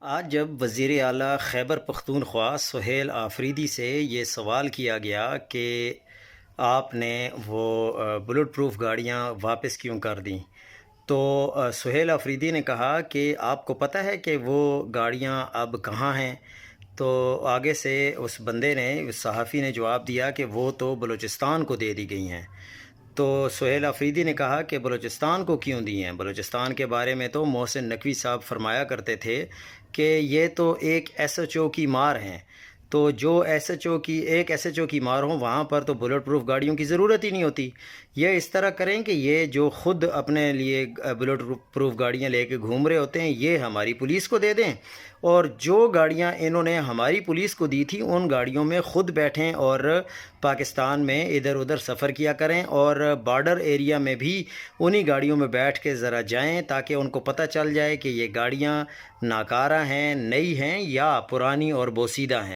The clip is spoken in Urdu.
آج جب وزیر اعلیٰ خیبر پختونخوا سہیل آفریدی سے یہ سوال کیا گیا کہ آپ نے وہ بلٹ پروف گاڑیاں واپس کیوں کر دیں، تو سہیل آفریدی نے کہا کہ آپ کو پتہ ہے کہ وہ گاڑیاں اب کہاں ہیں؟ تو آگے سے اس بندے نے، اس صحافی نے جواب دیا کہ وہ تو بلوچستان کو دے دی گئی ہیں۔ تو سہیل آفریدی نے کہا کہ بلوچستان کو کیوں دی ہیں؟ بلوچستان کے بارے میں تو محسن نقوی صاحب فرمایا کرتے تھے کہ یہ تو ایک ایس ایچ او کی مار ہیں، تو جو ایس ایچ او کی ایک ایس ایچ او کی مار ہوں وہاں پر تو بلٹ پروف گاڑیوں کی ضرورت ہی نہیں ہوتی۔ یہ اس طرح کریں کہ یہ جو خود اپنے لیے بلٹ پروف گاڑیاں لے کے گھوم رہے ہوتے ہیں یہ ہماری پولیس کو دے دیں، اور جو گاڑیاں انہوں نے ہماری پولیس کو دی تھی ان گاڑیوں میں خود بیٹھیں اور پاکستان میں ادھر ادھر سفر کیا کریں، اور بارڈر ایریا میں بھی انہی گاڑیوں میں بیٹھ کے ذرا جائیں تاکہ ان کو پتہ چل جائے کہ یہ گاڑیاں ناکارہ ہیں، نئی ہیں یا پرانی اور بوسیدہ ہیں۔